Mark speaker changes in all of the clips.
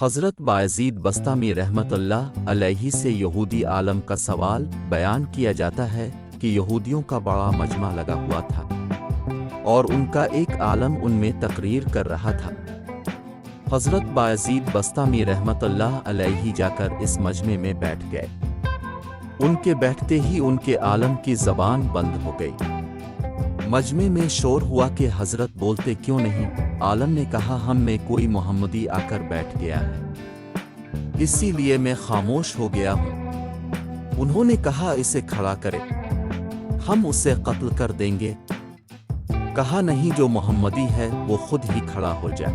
Speaker 1: حضرت باयजीद बस्तामी रहमतुल्लाह अलैहि से यहूदी आलम का सवाल बयान किया जाता है कि यहूदियों का बड़ा मजमा लगा हुआ था और उनका एक आलम उनमें तकरीर कर रहा था। हज़रत बायजीद बस्तामी रहमतुल्लाह अलैहि जाकर इस मजमे में बैठ गए। उनके बैठते ही उनके आलम की ज़बान बंद हो गई। मजमे में शोर हुआ कि हज़रत बोलते क्यों नहीं। आलम ने कहा, हम में कोई मोहम्मदी आकर बैठ गया है, इसीलिए मैं खामोश हो गया हूँ। उन्होंने कहा, इसे खड़ा करें, हम उसे कत्ल कर देंगे। कहा, नहीं, जो मोहम्मदी है वो खुद ही खड़ा हो जाए।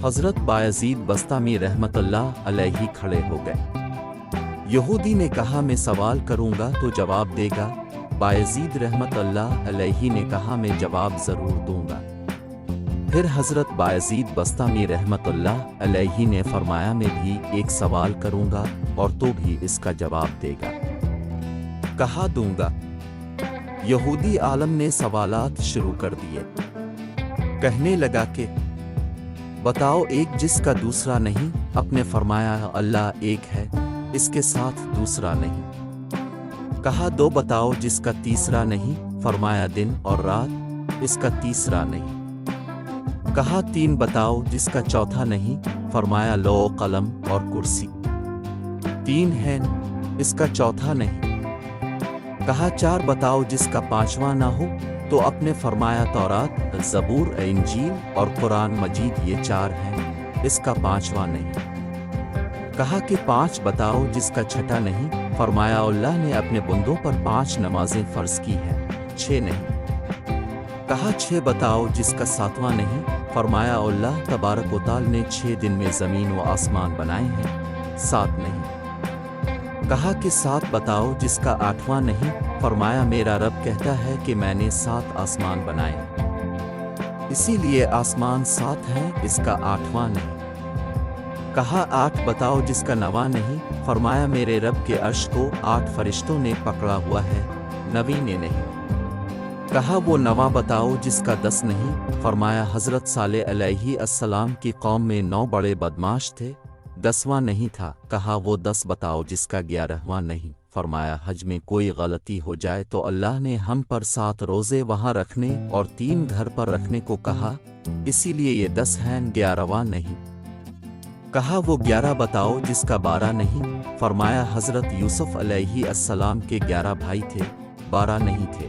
Speaker 1: हज़रत बायजीद बस्तामी रहमतुल्लाह अलैहि खड़े हो गए। यहूदी ने कहा, मैं सवाल करूँगा तो जवाब देगा। बायजीद रहमतुल्लाह अलैहि ने कहा, मैं जवाब ज़रूर दूंगा। फिर हज़रत बायजीद बस्तामी रहमतुल्लाह अलैहि ने फरमाया, मैं भी एक सवाल करूँगा और तो भी इसका जवाब देगा। कहा, दूंगा। यहूदी आलम ने सवालात शुरू कर दिए। कहने लगा कि बताओ, एक जिसका दूसरा नहीं। अपने फरमाया, अल्लाह एक है, इसके साथ दूसरा नहीं। कहा, दो बताओ जिसका तीसरा नहीं। फरमाया, दिन और रात, इसका तीसरा नहीं। कहा, तीन बताओ जिसका चौथा नहीं। फरमाया, लो, कलम और कुर्सी। तीन है, इसका चौथा नहीं। कहा, चार बताओ जिसका पांचवा ना हो। तो अपने फरमाया, तौरात, ज़बूर, इंजील और कुरान मजीद, ये चार हैं, इसका पांचवा नहीं। कहा कि पांच बताओ जिसका छठा नहीं। फरमाया, अल्लाह ने अपने बंदों पर 5 नमाजें फ़र्ज की हैं, 6 नहीं। कहा, 6 बताओ जिसका सातवां नहीं। फरमाया, अल्लाह तबारक व तआला ने 6 दिन में ज़मीन व आसमान बनाए हैं, 7 नहीं। कहा कि 7 बताओ जिसका 8वां नहीं। फरमाया, मेरा रब कहता है कि मैंने 7 आसमान बनाए, इसीलिए आसमान 7 हैं, इसका 8वां नहीं। कहा, 8 बताओ जिसका 9वां नहीं। फरमाया, मेरे रब के अर्श को 8 फरिश्तों ने पकड़ा हुआ है, 9वीं ने नहीं। कहा, वो 9वां बताओ जिसका 10 नहीं। फरमाया, हज़रत सालेह अलैहि अस्सलाम की कौम में 9 बड़े बदमाश थे, 10वां नहीं था। कहा, वो 10 बताओ जिसका 11वां नहीं। फरमाया, हज में कोई गलती हो जाए तो अल्लाह ने हम पर 7 रोज़े वहाँ रखने और 3 घर पर रखने को कहा, इसीलिए ये 10 हैं, 11वां नहीं। कहा, वो 11 बताओ जिसका 12 नहीं। फरमाया, हज़रत यूसुफ अलैहि अस्सलाम के 11 भाई थे, 12 नहीं थे।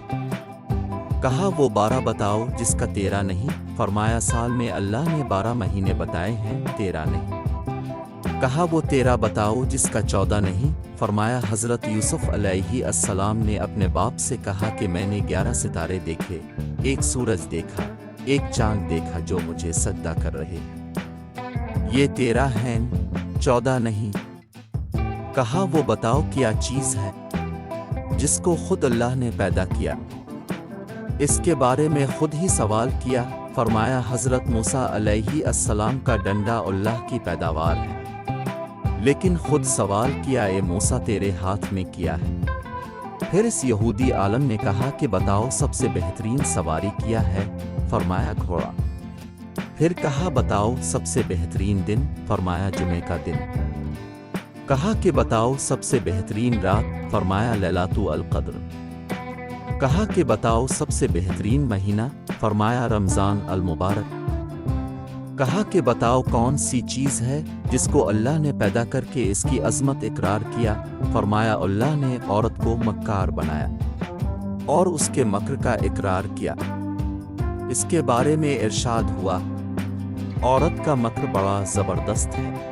Speaker 1: कहा, वो 12 बताओ जिसका 13 नहीं। फरमाया, साल में अल्लाह ने 12 महीने बताए हैं, 13 नहीं। कहा, वो 13 बताओ जिसका 14 नहीं। फरमाया, हज़रत यूसुफ अलैहि अस्सलाम ने अपने बाप से कहा कि मैंने 11 सितारे देखे, एक सूरज देखा, एक चांद देखा जो मुझे सजदा कर रहे हैं, ये 13 हैं, 14 नहीं। कहा, वो बताओ क्या चीज़ है जिसको खुद अल्लाह ने पैदा किया, इसके बारे में खुद ही सवाल किया। फरमाया, हज़रत मूसा अलैहि अस्सलाम का डंडा अल्लाह की पैदावार है, लेकिन खुद सवाल किया, ए मूसा, तेरे हाथ में किया है। फिर इस यहूदी आलम ने कहा कि बताओ सबसे बेहतरीन सवारी किया है। फरमाया, घोड़ा। फिर कहा, बताओ सबसे बेहतरीन दिन। फरमाया, जुमे का दिन। कहा कि बताओ सबसे बेहतरीन रात। फरमाया, लैलातुल क़द्र। कहा कि बताओ सबसे बेहतरीन महीना। फरमाया, रमज़ान अल मुबारक। कहा कि बताओ कौन सी चीज़ है जिसको अल्लाह ने पैदा करके इसकी अज़मत इकरार किया। फरमाया, अल्लाह ने औरत को मक्कार बनाया और उसके मक्र का इकरार किया। इसके बारे में इरशाद हुआ, औरत का मक्र बड़ा ज़बरदस्त है।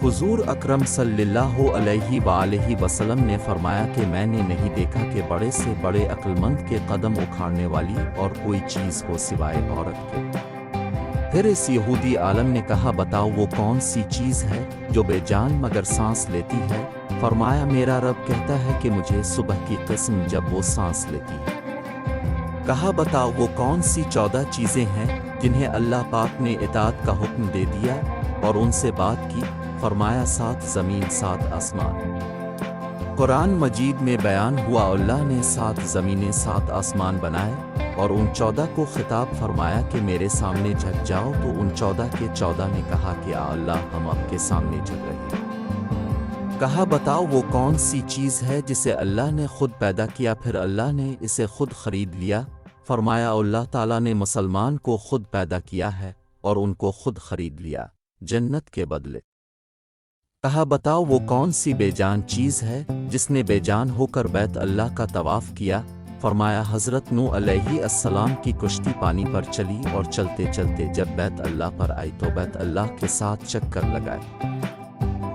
Speaker 1: हुज़ूर अकरम सल्लल्लाहु अलैहि वालैहि वसल्लम ने फरमाया कि मैंने नहीं देखा कि बड़े से बड़े अक्लमंद के कदम उखाड़ने वाली और कोई चीज़ हो सिवाय औरत के। फिर इस यहूदी आलम ने कहा, बताओ वो कौन सी चीज़ है जो बेजान मगर सांस लेती है। फरमाया, मेरा रब कहता है कि मुझे सुबह की किस्म जब वो सांस लेती है। कहा, बताओ वो कौन सी 14 चीज़ें हैं जिन्हें अल्लाह पाक ने इताअत का हुक्म दे दिया और उनसे बात की। फरमाया, 7 ज़मीन, 7 आसमान। कुरान मजीद में बयान हुआ, अल्लाह ने 7 ज़मीनें, 7 आसमान बनाए اور ان 14 کو خطاب فرمایا کہ میرے سامنے جھک جاؤ، تو ان 14 کے 14 نے کہا کہ اللہ ہم آپ کے سامنے جھک رہے ہیں۔ کہا بتاؤ وہ کون سی چیز ہے جسے اللہ نے خود پیدا کیا پھر اللہ نے اسے خود خرید لیا؟ فرمایا اللہ تعالیٰ نے مسلمان کو خود پیدا کیا ہے اور ان کو خود خرید لیا جنت کے بدلے۔ کہا بتاؤ وہ کون سی بے جان چیز ہے جس نے بے جان ہو کر بیت اللہ کا طواف کیا؟ فرمایا حضرت نوح علیہ السلام کی کشتی پانی پر چلی اور چلتے چلتے جب بیت اللہ پر آئی تو بیت اللہ کے ساتھ چکر لگائے۔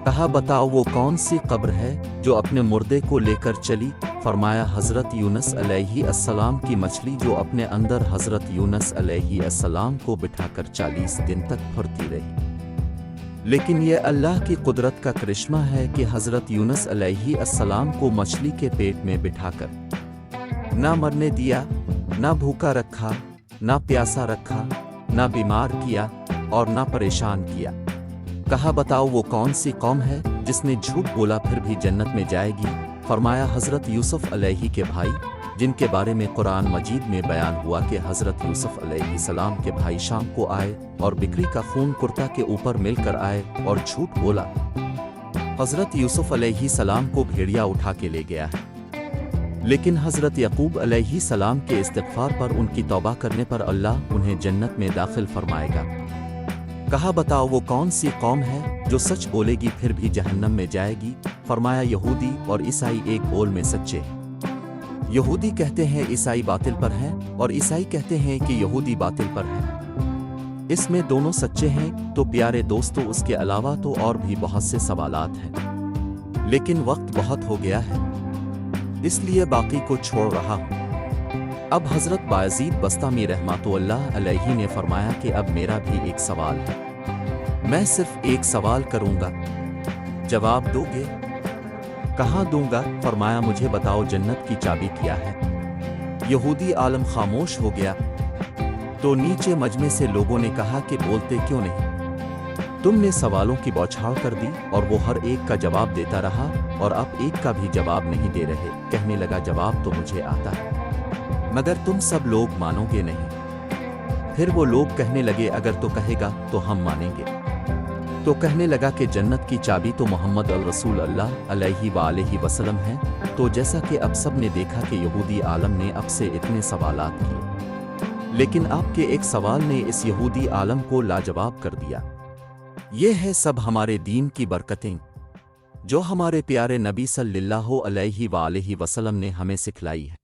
Speaker 1: کہا بتاؤ وہ کون سی قبر ہے جو اپنے مردے کو لے کر چلی؟ فرمایا حضرت یونس علیہ السلام کی مچھلی جو اپنے اندر حضرت یونس علیہ السلام کو بٹھا کر 40 دن تک پھرتی رہی۔ لیکن یہ اللہ کی قدرت کا کرشمہ ہے کہ حضرت یونس علیہ السلام کو مچھلی کے پیٹ میں بٹھا کر نہ مرنے دیا، نہ بھوکا رکھا، نہ پیاسا رکھا، نہ بیمار کیا اور نہ پریشان کیا۔ کہا بتاؤ وہ کون سی قوم ہے جس نے جھوٹ بولا پھر بھی جنت میں جائے گی؟ فرمایا حضرت یوسف علیہ کے بھائی، جن کے بارے میں قرآن مجید میں بیان ہوا کہ حضرت یوسف علیہ السلام کے بھائی شام کو آئے اور بکری کا خون کرتا کے اوپر مل کر آئے اور جھوٹ بولا۔ حضرت یوسف علیہ السلام کو بھیڑیا اٹھا کے لے گیا ہے، لیکن حضرت یعقوب علیہ السلام کے استغفار پر ان کی توبہ کرنے پر اللہ انہیں جنت میں داخل فرمائے گا۔ کہا بتاؤ وہ کون سی قوم ہے جو سچ بولے گی پھر بھی جہنم میں جائے گی؟ فرمایا یہودی اور عیسائی ایک بول میں سچے ہیں۔ یہودی کہتے ہیں عیسائی باطل پر ہیں اور عیسائی کہتے ہیں کہ یہودی باطل پر ہیں، اس میں دونوں سچے ہیں۔ تو پیارے دوستو اس کے علاوہ تو اور بھی بہت سے سوالات ہیں، لیکن وقت بہت ہو گیا ہے اس لیے باقی کو چھوڑ رہا ہوں۔ اب حضرت بایزید بسطامی رحمۃ اللہ علیہ نے فرمایا کہ اب میرا بھی ایک سوال ہے، میں صرف ایک سوال کروں گا، جواب دو گے؟ کہاں دوں گا؟ فرمایا مجھے بتاؤ جنت کی چابی کیا ہے؟ یہودی عالم خاموش ہو گیا، تو نیچے مجمع سے لوگوں نے کہا کہ بولتے کیوں نہیں؟ تم نے سوالوں کی بوچھاڑ کر دی اور وہ ہر ایک کا جواب دیتا رہا اور اب ایک کا بھی جواب نہیں دے رہے۔ کہنے لگا جواب تو مجھے آتا ہے مگر تم سب لوگ مانو گے نہیں۔ پھر وہ لوگ کہنے لگے اگر تو کہے گا تو ہم مانیں گے۔ تو کہنے لگا کہ جنت کی چابی تو محمد الرسول اللہ علیہ وآلہ وسلم ہے۔ تو جیسا کہ اب سب نے دیکھا کہ یہودی عالم نے اب سے اتنے سوالات کیے، لیکن آپ کے ایک سوال نے اس یہودی عالم کو لاجواب کر دیا۔ یہ ہے سب ہمارے دین کی برکتیں جو ہمارے پیارے نبی صلی اللہ علیہ وآلہ وسلم نے ہمیں سکھلائی ہے۔